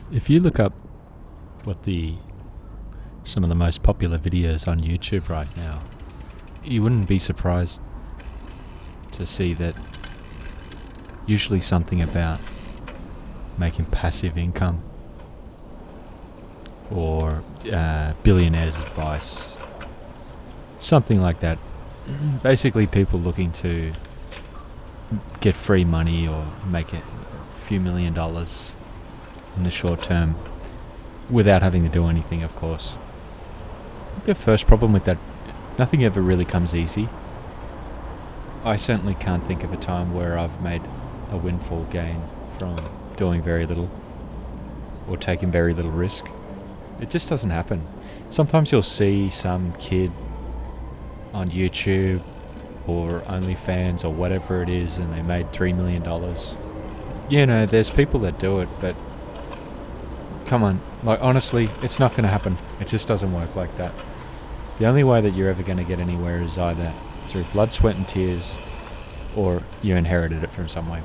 If you look up what some of the most popular videos on YouTube right now, you wouldn't be surprised to see that usually something about making passive income or billionaire's advice, something like that. Basically people looking to get free money or make a few $1,000,000 in the short term without having to do anything, of course. I think the first problem with that, nothing ever really comes easy. I certainly can't think of a time where I've made a windfall gain from doing very little or taking very little risk. It just doesn't happen. Sometimes you'll see some kid on YouTube or OnlyFans or whatever it is and they made $3 million. You know, there's people that do it, but come on, like honestly, it's not going to happen. It just doesn't work like that. The only way that you're ever going to get anywhere is either through blood, sweat and tears, or you inherited it from some way.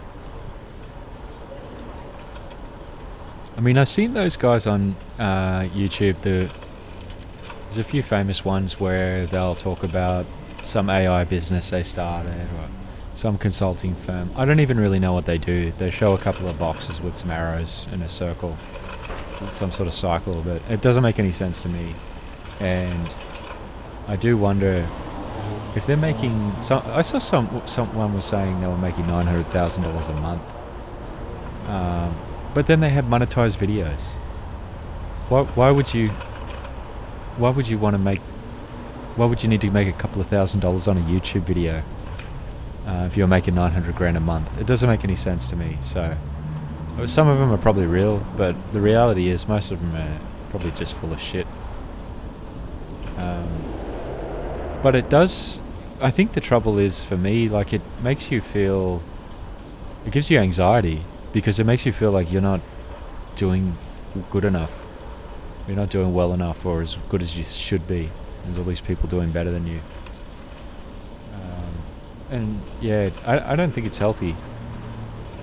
I mean, I've seen those guys on YouTube. There's a few famous ones where they'll talk about some AI business they started or some consulting firm. I don't even really know what they do. They show a couple of boxes with some arrows in a circle, with some sort of cycle, but it doesn't make any sense to me. And I do wonder if they're making I saw someone was saying they were making $900,000 a month, but then they have monetized videos. Why would you want to make? Why would you need to make a couple of $1,000s on a YouTube video if you're making 900 grand a month? It doesn't make any sense to me. So some of them are probably real, but the reality is most of them are probably just full of shit. But it does, I think the trouble is for me, like it makes you feel, it gives you anxiety because it makes you feel like you're not doing good enough. You're not doing well enough or as good as you should be. There's all these people doing better than you. And yeah, I don't think it's healthy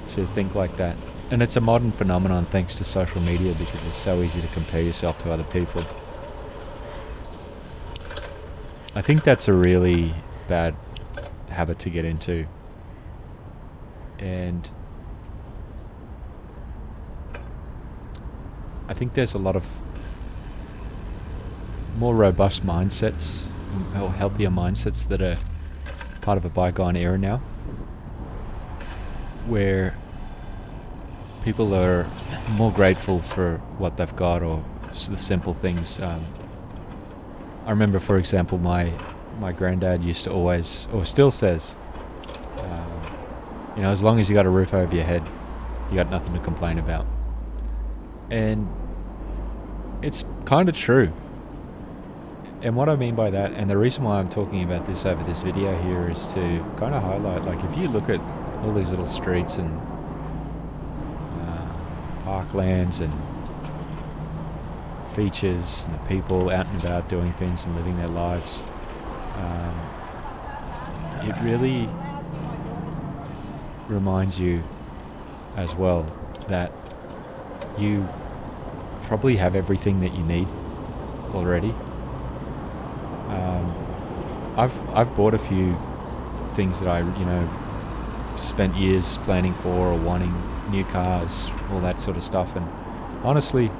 to think like that. And it's a modern phenomenon thanks to social media because it's so easy to compare yourself to other people. I think that's a really bad habit to get into. And I think there's a lot of more robust mindsets, or healthier mindsets that are part of a bygone era now, where people are more grateful for what they've got or the simple things. I remember, for example, my granddad used to always, or still says, as long as you got a roof over your head, you got nothing to complain about. And it's kind of true. And what I mean by that, and the reason why I'm talking about this over this video here, is to kind of highlight, like if you look at all these little streets and parklands and features and the people out and about doing things and living their lives, it really reminds you as well that you probably have everything that you need already. I've bought a few things that I spent years planning for or wanting, new cars, all that sort of stuff, and honestly,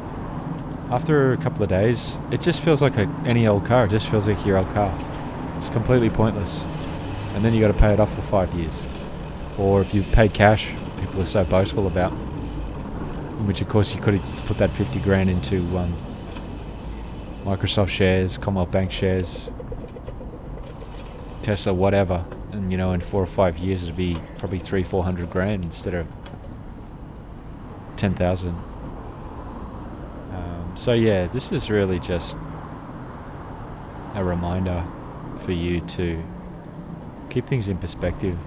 after a couple of days, it just feels like any old car. It just feels like your old car. It's completely pointless. And then you got to pay it off for 5 years. Or if you pay cash, people are so boastful about, in which of course you could have put that 50 grand into Microsoft shares, Commonwealth Bank shares, Tesla, whatever. And in 4 or 5 years it'd be probably 300-400 grand instead of 10,000. So yeah, this is really just a reminder for you to keep things in perspective.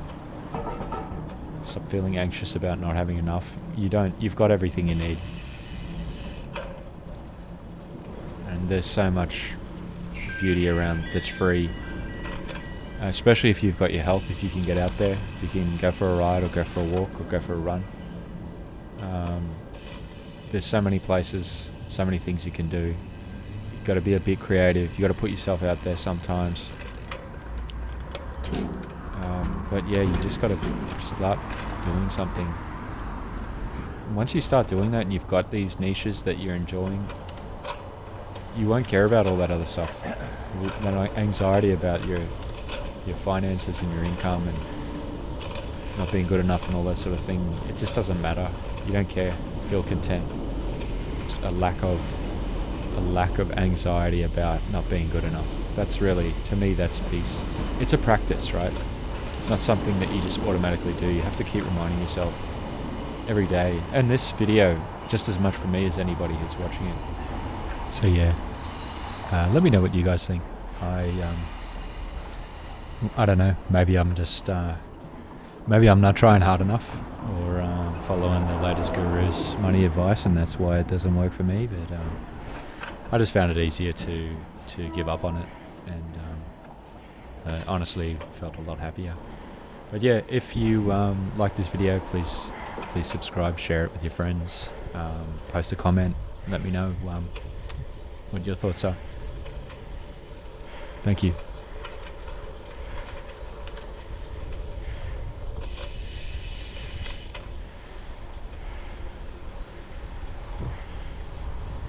Stop feeling anxious about not having enough. You've got everything you need. And there's so much beauty around that's free. Especially if you've got your health, if you can get out there, if you can go for a ride or go for a walk or go for a run. there's so many places, so many things you can do. You've got to be a bit creative. You got to put yourself out there sometimes. But yeah, you just got to start doing something. And once you start doing that and you've got these niches that you're enjoying, you won't care about all that other stuff. That anxiety about your finances and your income and not being good enough and all that sort of thing, it just doesn't matter. You don't care. You feel content. It's a lack of anxiety about not being good enough. That's really, to me, that's peace. It's a practice, right? It's not something that you just automatically do. You have to keep reminding yourself every day. And this video, just as much for me as anybody who's watching it. So yeah, let me know what you guys think. I don't know. Maybe I'm just maybe I'm not trying hard enough, or following the latest guru's money advice, and that's why it doesn't work for me. But I just found it easier to give up on it, and honestly felt a lot happier. But yeah, if you like this video, please subscribe, share it with your friends, post a comment, let me know what your thoughts are. Thank you.